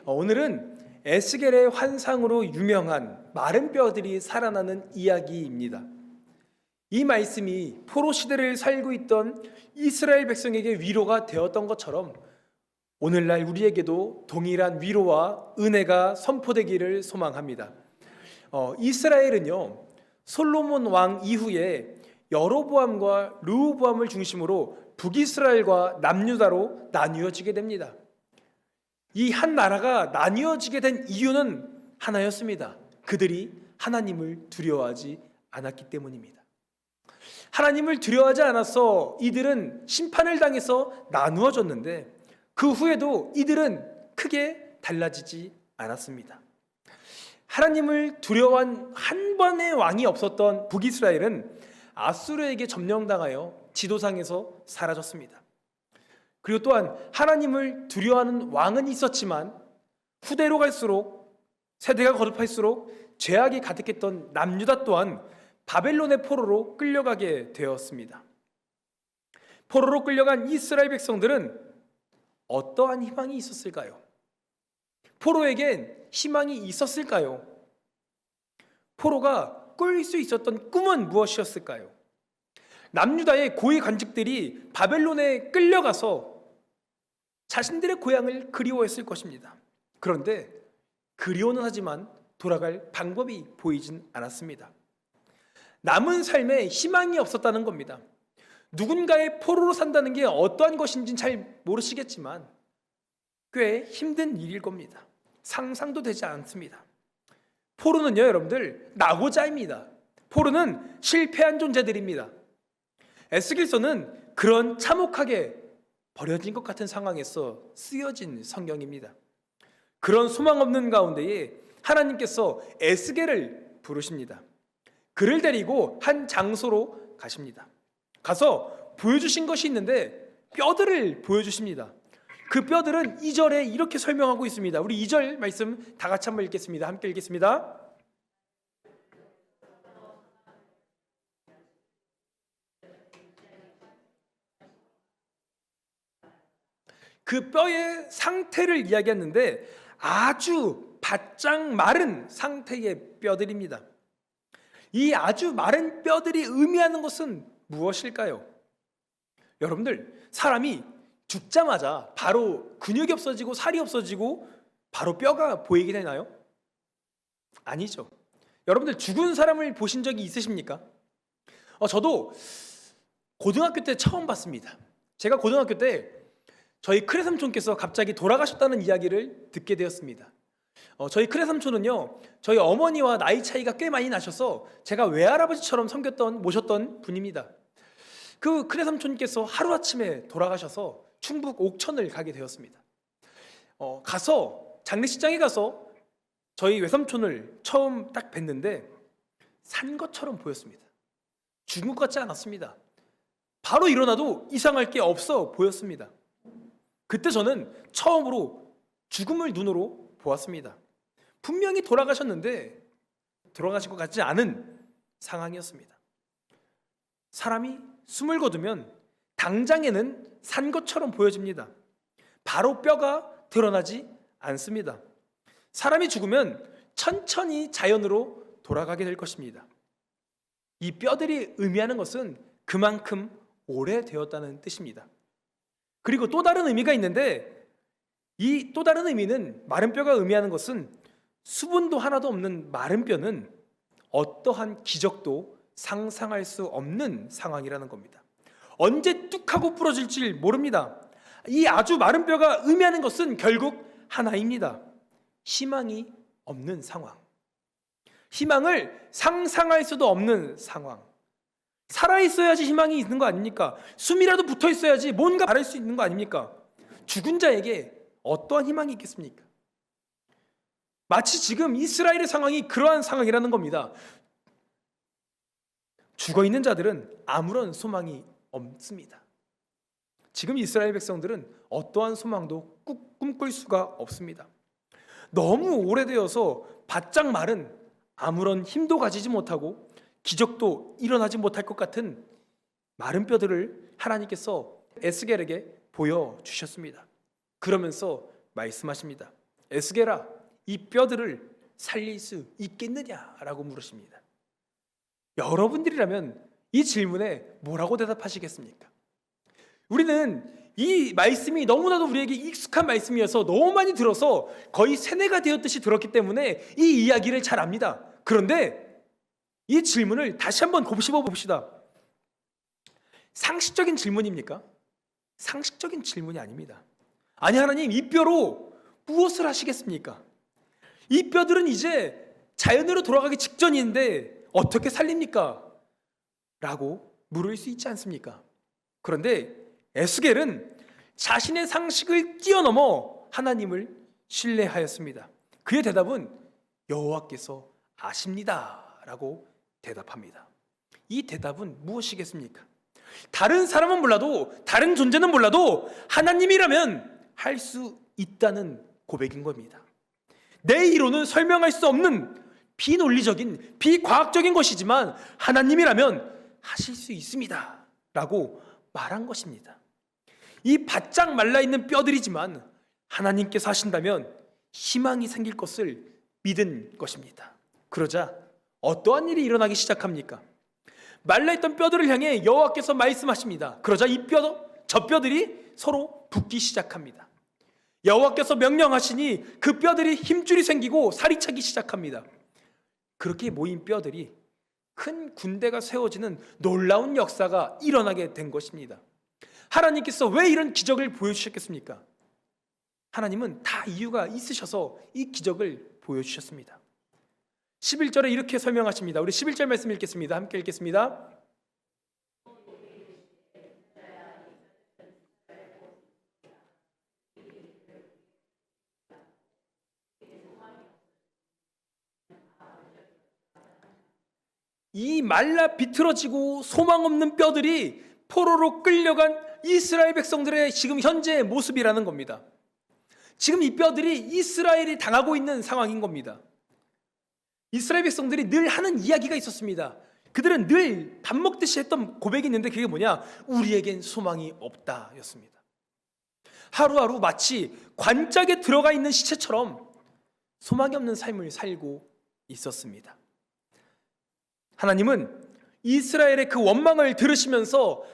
오늘은 에스겔의 환상으로 유명한 마른 뼈들이 살아나는 이야기입니다. 이 말씀이 포로 시대를 살고 있던 이스라엘 백성에게 위로가 되었던 것처럼 오늘날 우리에게도 동일한 위로와 은혜가 선포되기를 소망합니다. 이스라엘은요, 솔로몬 왕 이후에 여로보암과 르호보암을 중심으로 북이스라엘과 남유다로 나뉘어지게 됩니다. 이 한 나라가 나뉘어지게 된 이유는 하나였습니다. 그들이 하나님을 두려워하지 않았기 때문입니다. 하나님을 두려워하지 않아서 이들은 심판을 당해서 나누어졌는데 그 후에도 이들은 크게 달라지지 않았습니다. 하나님을 두려워한 한 번의 왕이 없었던 북이스라엘은 아수르에게 점령당하여 지도상에서 사라졌습니다. 그리고 또한 하나님을 두려워하는 왕은 있었지만 후대로 갈수록 세대가 거듭할수록 죄악이 가득했던 남유다 또한 바벨론의 포로로 끌려가게 되었습니다. 포로로 끌려간 이스라엘 백성들은 어떠한 희망이 있었을까요? 포로에겐 희망이 있었을까요? 포로가 꿀 수 있었던 꿈은 무엇이었을까요? 남유다의 고위 관직들이 바벨론에 끌려가서 자신들의 고향을 그리워했을 것입니다. 그런데 그리워는 하지만 돌아갈 방법이 보이진 않았습니다. 남은 삶에 희망이 없었다는 겁니다. 누군가의 포로로 산다는 게 어떠한 것인지는 잘 모르시겠지만 꽤 힘든 일일 겁니다. 상상도 되지 않습니다. 포로는요, 여러분들, 낙오자입니다. 포로는 실패한 존재들입니다. 에스겔서는 그런 참혹하게 버려진 것 같은 상황에서 쓰여진 성경입니다. 그런 소망 없는 가운데에 하나님께서 에스겔을 부르십니다. 그를 데리고 한 장소로 가십니다. 가서 보여주신 것이 있는데 뼈들을 보여주십니다. 그 뼈들은 2절에 이렇게 설명하고 있습니다. 우리 2절 말씀 다 같이 한번 읽겠습니다. 함께 읽겠습니다. 그 뼈의 상태를 이야기했는데 아주 바짝 마른 상태의 뼈들입니다. 이 아주 마른 뼈들이 의미하는 것은 무엇일까요? 여러분들, 사람이 죽자마자 바로 근육이 없어지고 살이 없어지고 바로 뼈가 보이게 되나요? 아니죠. 여러분들, 죽은 사람을 보신 적이 있으십니까? 저도 고등학교 때 처음 봤습니다. 제가 고등학교 때 저희 큰애삼촌께서 갑자기 돌아가셨다는 이야기를 듣게 되었습니다. 저희 큰애삼촌은요, 저희 어머니와 나이 차이가 꽤 많이 나셔서 제가 외할아버지처럼 모셨던 분입니다. 그 큰애삼촌께서 하루아침에 돌아가셔서 충북 옥천을 가게 되었습니다. 가서 장례식장에 가서 저희 외삼촌을 처음 딱 뵀는데 산 것처럼 보였습니다. 죽은 것 같지 않았습니다. 바로 일어나도 이상할 게 없어 보였습니다. 그때 저는 처음으로 죽음을 눈으로 보았습니다. 분명히 돌아가셨는데 돌아가신 것 같지 않은 상황이었습니다. 사람이 숨을 거두면 당장에는 산 것처럼 보여집니다. 바로 뼈가 드러나지 않습니다. 사람이 죽으면 천천히 자연으로 돌아가게 될 것입니다. 이 뼈들이 의미하는 것은 그만큼 오래되었다는 뜻입니다. 그리고 또 다른 의미가 있는데 이 또 다른 의미는 마른 뼈가 의미하는 것은 수분도 하나도 없는 마른 뼈는 어떠한 기적도 상상할 수 없는 상황이라는 겁니다. 언제 뚝 하고 부러질지 모릅니다. 이 아주 마른 뼈가 의미하는 것은 결국 하나입니다. 희망이 없는 상황. 희망을 상상할 수도 없는 상황. 살아있어야지 희망이 있는 거 아닙니까? 숨이라도 붙어 있어야지 뭔가 바랄 수 있는 거 아닙니까? 죽은 자에게 어떠한 희망이 있겠습니까? 마치 지금 이스라엘의 상황이 그러한 상황이라는 겁니다. 죽어있는 자들은 아무런 소망이 없습니다. 지금 이스라엘 백성들은 어떠한 소망도 꿈꿀 수가 없습니다. 너무 오래되어서 바짝 마른 아무런 힘도 가지지 못하고 기적도 일어나지 못할 것 같은 마른 뼈들을 하나님께서 에스겔에게 보여주셨습니다. 그러면서 말씀하십니다. 에스겔아, 이 뼈들을 살릴 수 있겠느냐라고 물으십니다. 여러분들이라면 이 질문에 뭐라고 대답하시겠습니까? 우리는 이 말씀이 너무나도 우리에게 익숙한 말씀이어서 너무 많이 들어서 거의 세뇌가 되었듯이 들었기 때문에 이 이야기를 잘 압니다. 그런데 이 질문을 다시 한번 곱씹어 봅시다. 상식적인 질문입니까? 상식적인 질문이 아닙니다. 아니, 하나님, 이 뼈로 무엇을 하시겠습니까? 이 뼈들은 이제 자연으로 돌아가기 직전인데 어떻게 살립니까? 라고 물을 수 있지 않습니까? 그런데 에스겔은 자신의 상식을 뛰어넘어 하나님을 신뢰하였습니다. 그의 대답은 여호와께서 아십니다 라고 대답합니다. 이 대답은 무엇이겠습니까? 다른 사람은 몰라도, 다른 존재는 몰라도 하나님이라면 할 수 있다는 고백인 겁니다. 내 이론은 설명할 수 없는 비논리적인, 비과학적인 것이지만 하나님이라면 하실 수 있습니다 라고 말한 것입니다. 이 바짝 말라있는 뼈들이지만 하나님께서 하신다면 희망이 생길 것을 믿은 것입니다. 그러자 어떠한 일이 일어나기 시작합니까? 말라있던 뼈들을 향해 여호와께서 말씀하십니다. 그러자 저 뼈들이 서로 붙기 시작합니다. 여호와께서 명령하시니 그 뼈들이 힘줄이 생기고 살이 차기 시작합니다. 그렇게 모인 뼈들이 큰 군대가 세워지는 놀라운 역사가 일어나게 된 것입니다. 하나님께서 왜 이런 기적을 보여주셨겠습니까? 하나님은 다 이유가 있으셔서 이 기적을 보여주셨습니다. 11절에 이렇게 설명하십니다. 우리 11절 말씀 읽겠습니다. 함께 읽겠습니다. 이 말라 비틀어지고 소망 없는 뼈들이 포로로 끌려간 이스라엘 백성들의 지금 현재의 모습이라는 겁니다. 지금 이 뼈들이 이스라엘이 당하고 있는 상황인 겁니다. 이스라엘 백성들이 늘 하는 이야기가 있었습니다. 그들은 늘 밥 먹듯이 했던 고백이 있는데 그게 뭐냐? 우리에겐 소망이 없다 였습니다. 하루하루 마치 관짝에 들어가 있는 시체처럼 소망이 없는 삶을 살고 있었습니다. 하나님은 이스라엘의 그 원망을 들으시면서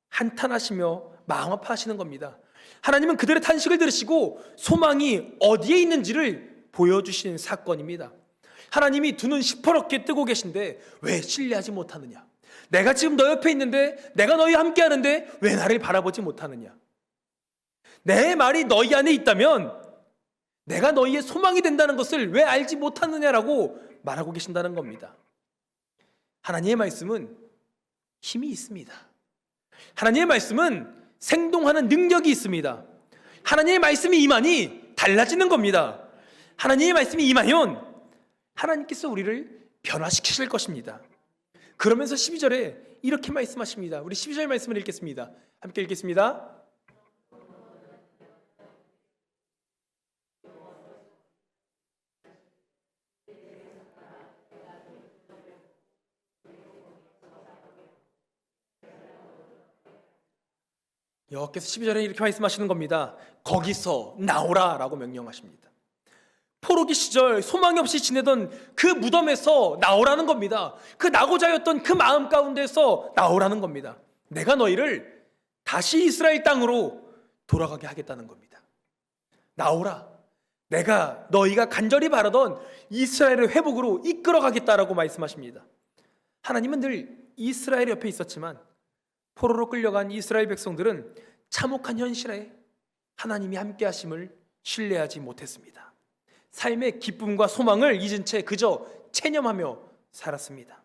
한탄하시며 마음 아파하시는 겁니다. 하나님은 그들의 탄식을 들으시고 소망이 어디에 있는지를 보여주신 사건입니다. 하나님이 두 눈 시퍼렇게 뜨고 계신데 왜 신뢰하지 못하느냐? 내가 지금 너 옆에 있는데, 내가 너희와 함께 하는데 왜 나를 바라보지 못하느냐? 내 말이 너희 안에 있다면 내가 너희의 소망이 된다는 것을 왜 알지 못하느냐라고 말하고 계신다는 겁니다. 하나님의 말씀은 힘이 있습니다. 하나님의 말씀은 생동하는 능력이 있습니다. 하나님의 말씀이 임하니 달라지는 겁니다. 하나님의 말씀이 임하면 하나님께서 우리를 변화시키실 것입니다. 그러면서 12절에 이렇게 말씀하십니다. 우리 12절 말씀을 읽겠습니다. 함께 읽겠습니다. 여호와께서 12절에 이렇게 말씀하시는 겁니다. 거기서 나오라 라고 명령하십니다. 포로기 시절 소망이 없이 지내던 그 무덤에서 나오라는 겁니다. 그 나고자 했던 그 마음 가운데서 나오라는 겁니다. 내가 너희를 다시 이스라엘 땅으로 돌아가게 하겠다는 겁니다. 나오라. 내가 너희가 간절히 바라던 이스라엘의 회복으로 이끌어가겠다라고 말씀하십니다. 하나님은 늘 이스라엘 옆에 있었지만 포로로 끌려간 이스라엘 백성들은 참혹한 현실에 하나님이 함께 하심을 신뢰하지 못했습니다. 삶의 기쁨과 소망을 잊은 채 그저 체념하며 살았습니다.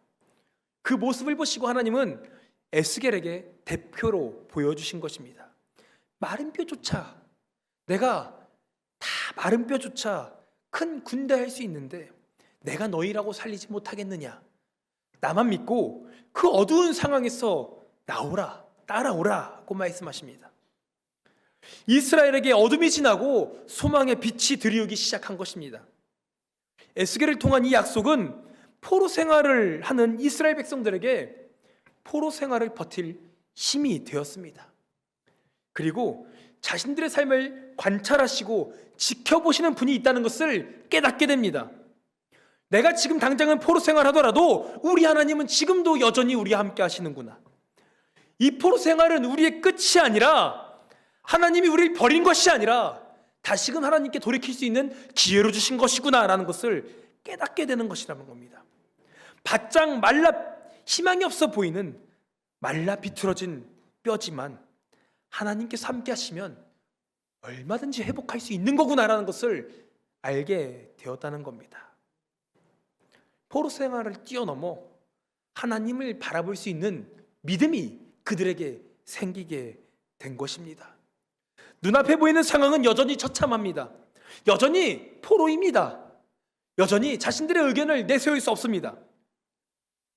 그 모습을 보시고 하나님은 에스겔에게 대표로 보여주신 것입니다. 마른 뼈조차, 내가 다 마른 뼈조차 큰 군대 할 수 있는데 내가 너희라고 살리지 못하겠느냐? 나만 믿고 그 어두운 상황에서 나오라, 따라오라고 말씀하십니다. 이스라엘에게 어둠이 지나고 소망의 빛이 드리우기 시작한 것입니다. 에스겔을 통한 이 약속은 포로 생활을 하는 이스라엘 백성들에게 포로 생활을 버틸 힘이 되었습니다. 그리고 자신들의 삶을 관찰하시고 지켜보시는 분이 있다는 것을 깨닫게 됩니다. 내가 지금 당장은 포로 생활하더라도 우리 하나님은 지금도 여전히 우리와 함께 하시는구나. 이 포로 생활은 우리의 끝이 아니라, 하나님이 우리를 버린 것이 아니라 다시금 하나님께 돌이킬 수 있는 기회로 주신 것이구나라는 것을 깨닫게 되는 것이라는 겁니다. 바짝 말라 희망이 없어 보이는 말라 비틀어진 뼈지만 하나님께서 함께 하시면 얼마든지 회복할 수 있는 거구나라는 것을 알게 되었다는 겁니다. 포로 생활을 뛰어넘어 하나님을 바라볼 수 있는 믿음이 그들에게 생기게 된 것입니다. 눈앞에 보이는 상황은 여전히 처참합니다. 여전히 포로입니다. 여전히 자신들의 의견을 내세울 수 없습니다.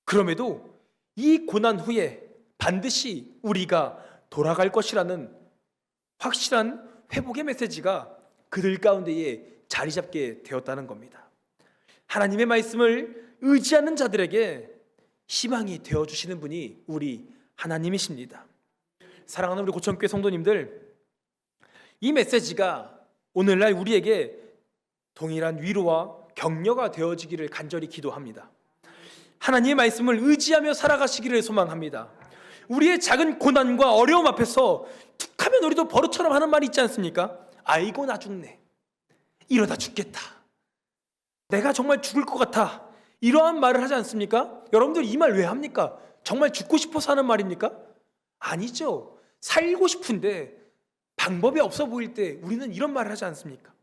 그럼에도 이 고난 후에 반드시 우리가 돌아갈 것이라는 확실한 회복의 메시지가 그들 가운데에 자리 잡게 되었다는 겁니다. 하나님의 말씀을 의지하는 자들에게 희망이 되어주시는 분이 우리 하나님이십니다. 사랑하는 우리 고천교회 성도님들, 이 메시지가 오늘날 우리에게 동일한 위로와 격려가 되어지기를 간절히 기도합니다. 하나님의 말씀을 의지하며 살아가시기를 소망합니다. 우리의 작은 고난과 어려움 앞에서 툭하면 우리도 버릇처럼 하는 말이 있지 않습니까? 아이고 나 죽네, 이러다 죽겠다, 내가 정말 죽을 것 같아, 이러한 말을 하지 않습니까? 여러분들 이 말 왜 합니까? 정말 죽고 싶어서 하는 말입니까? 아니죠. 살고 싶은데 방법이 없어 보일 때 우리는 이런 말을 하지 않습니까?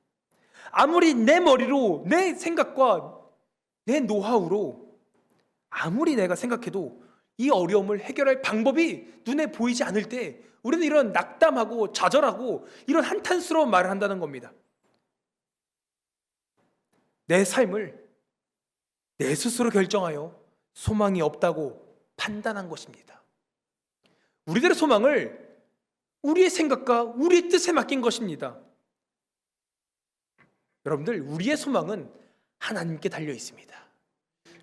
아무리 내 머리로, 내 생각과 내 노하우로 아무리 내가 생각해도 이 어려움을 해결할 방법이 눈에 보이지 않을 때 우리는 이런 낙담하고 좌절하고 이런 한탄스러운 말을 한다는 겁니다. 내 삶을 내 스스로 결정하여 소망이 없다고 판단한 것입니다. 우리들의 소망을 우리의 생각과 우리의 뜻에 맡긴 것입니다. 여러분들, 우리의 소망은 하나님께 달려 있습니다.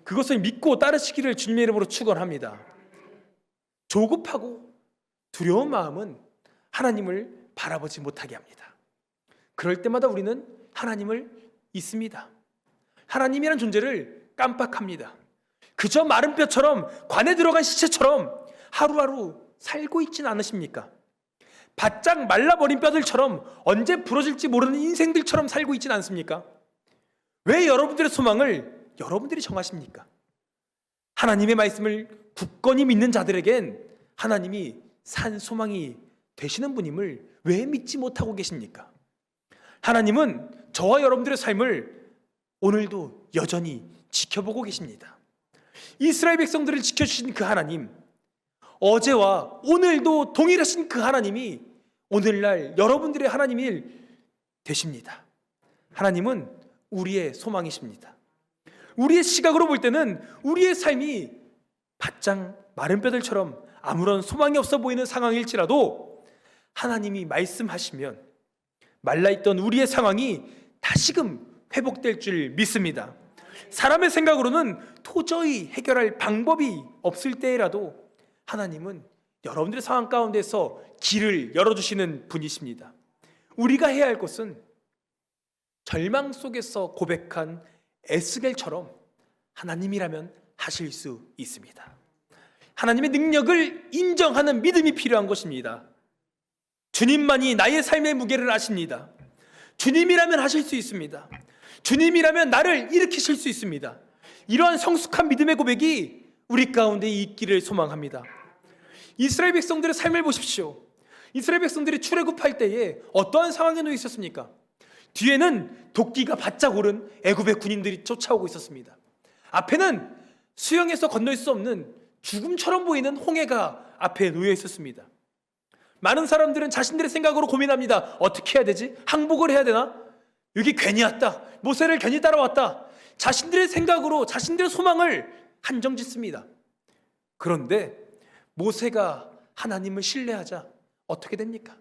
그것을 믿고 따르시기를 주님의 이름으로 축원합니다. 조급하고 두려운 마음은 하나님을 바라보지 못하게 합니다. 그럴 때마다 우리는 하나님을 잊습니다. 하나님이라는 존재를 깜빡합니다. 그저 마른 뼈처럼, 관에 들어간 시체처럼 하루하루 살고 있지는 않으십니까? 바짝 말라버린 뼈들처럼 언제 부러질지 모르는 인생들처럼 살고 있지는 않습니까? 왜 여러분들의 소망을 여러분들이 정하십니까? 하나님의 말씀을 굳건히 믿는 자들에겐 하나님이 산 소망이 되시는 분임을 왜 믿지 못하고 계십니까? 하나님은 저와 여러분들의 삶을 오늘도 여전히 지켜보고 계십니다. 이스라엘 백성들을 지켜주신 그 하나님, 어제와 오늘도 동일하신 그 하나님이 오늘날 여러분들의 하나님이 되십니다. 하나님은 우리의 소망이십니다. 우리의 시각으로 볼 때는 우리의 삶이 바짝 마른 뼈들처럼 아무런 소망이 없어 보이는 상황일지라도 하나님이 말씀하시면 말라있던 우리의 상황이 다시금 회복될 줄 믿습니다. 사람의 생각으로는 도저히 해결할 방법이 없을 때라도 하나님은 여러분들의 상황 가운데서 길을 열어주시는 분이십니다. 우리가 해야 할 것은 절망 속에서 고백한 에스겔처럼 하나님이라면 하실 수 있습니다. 하나님의 능력을 인정하는 믿음이 필요한 것입니다. 주님만이 나의 삶의 무게를 아십니다. 주님이라면 하실 수 있습니다. 주님이라면 나를 일으키실 수 있습니다. 이러한 성숙한 믿음의 고백이 우리 가운데 있기를 소망합니다. 이스라엘 백성들의 삶을 보십시오. 이스라엘 백성들이 출애굽할 때에 어떠한 상황에 놓여 있었습니까? 뒤에는 도끼가 바짝 오른 애굽의 군인들이 쫓아오고 있었습니다. 앞에는 수영해서 건널 수 없는 죽음처럼 보이는 홍해가 앞에 놓여 있었습니다. 많은 사람들은 자신들의 생각으로 고민합니다. 어떻게 해야 되지? 항복을 해야 되나? 여기 괜히 왔다, 모세를 괜히 따라왔다, 자신들의 생각으로 자신들의 소망을 한정짓습니다. 그런데 모세가 하나님을 신뢰하자 어떻게 됩니까?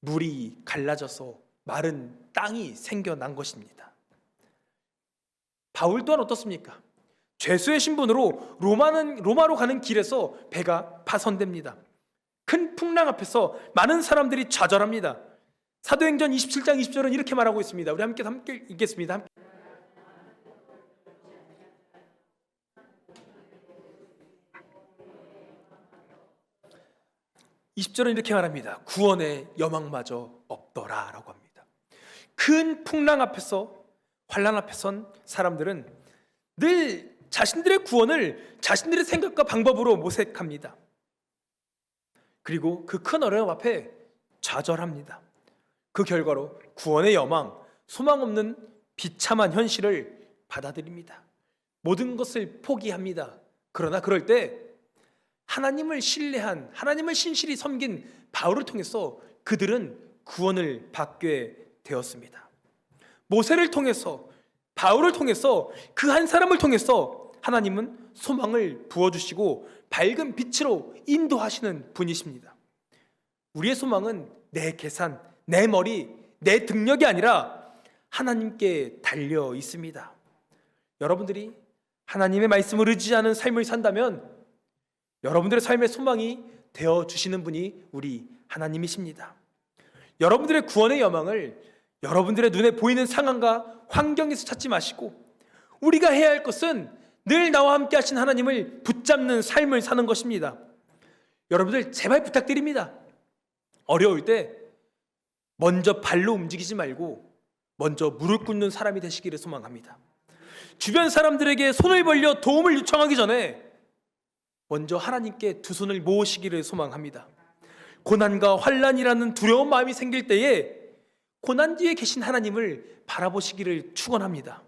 물이 갈라져서 마른 땅이 생겨난 것입니다. 바울 또한 어떻습니까? 죄수의 신분으로 로마로 가는 길에서 배가 파손됩니다. 큰 풍랑 앞에서 많은 사람들이 좌절합니다. 사도행전 27장 20절은 이렇게 말하고 있습니다. 우리 함께 읽겠습니다. 20절은 이렇게 말합니다. 구원의 여망마저 없더라 라고 합니다. 큰 풍랑 앞에서, 환난 앞에 선 사람들은 늘 자신들의 구원을 자신들의 생각과 방법으로 모색합니다. 그리고 그 큰 어려움 앞에 좌절합니다. 그 결과로 구원의 여망, 소망 없는 비참한 현실을 받아들입니다. 모든 것을 포기합니다. 그러나 그럴 때 하나님을 신뢰한, 하나님을 신실히 섬긴 바울을 통해서 그들은 구원을 받게 되었습니다. 모세를 통해서, 바울을 통해서, 그 한 사람을 통해서 하나님은 소망을 부어주시고 밝은 빛으로 인도하시는 분이십니다. 우리의 소망은 내 계산, 내 머리, 내 능력이 아니라 하나님께 달려 있습니다. 여러분들이 하나님의 말씀을 의지하는 삶을 산다면 여러분들의 삶의 소망이 되어주시는 분이 우리 하나님이십니다. 여러분들의 구원의 여망을 여러분들의 눈에 보이는 상황과 환경에서 찾지 마시고 우리가 해야 할 것은 늘 나와 함께 하신 하나님을 붙잡는 삶을 사는 것입니다. 여러분들 제발 부탁드립니다. 어려울 때 먼저 발로 움직이지 말고 먼저 무릎 꿇는 사람이 되시기를 소망합니다. 주변 사람들에게 손을 벌려 도움을 요청하기 전에 먼저 하나님께 두 손을 모으시기를 소망합니다. 고난과 환난이라는 두려운 마음이 생길 때에 고난 뒤에 계신 하나님을 바라보시기를 축원합니다.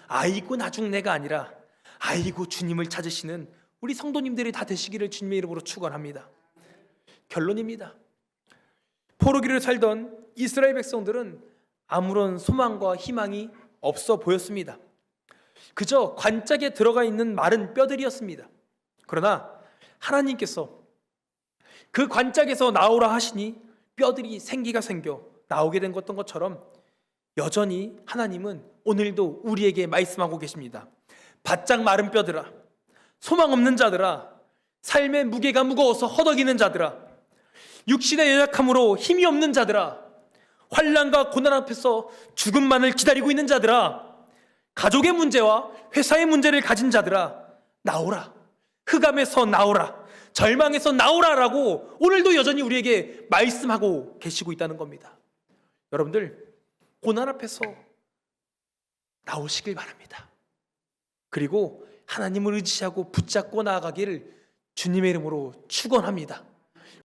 아이고 나중내가 아니라 아이고 주님을 찾으시는 우리 성도님들이 다 되시기를 주님의 이름으로 축원합니다. 결론입니다. 포로기를 살던 이스라엘 백성들은 아무런 소망과 희망이 없어 보였습니다. 그저 관짝에 들어가 있는 마른 뼈들이었습니다. 그러나 하나님께서 그 관짝에서 나오라 하시니 뼈들이 생기가 생겨 나오게 된 것처럼 여전히 하나님은 오늘도 우리에게 말씀하고 계십니다. 바짝 마른 뼈들아, 소망 없는 자들아, 삶의 무게가 무거워서 허덕이는 자들아, 육신의 연약함으로 힘이 없는 자들아, 환난과 고난 앞에서 죽음만을 기다리고 있는 자들아, 가족의 문제와 회사의 문제를 가진 자들아, 나오라. 흑암에서 나오라, 절망에서 나오라라고 오늘도 여전히 우리에게 말씀하고 계시고 있다는 겁니다. 여러분들 고난 앞에서 나오시길 바랍니다. 그리고 하나님을 의지하고 붙잡고 나아가기를 주님의 이름으로 축원합니다.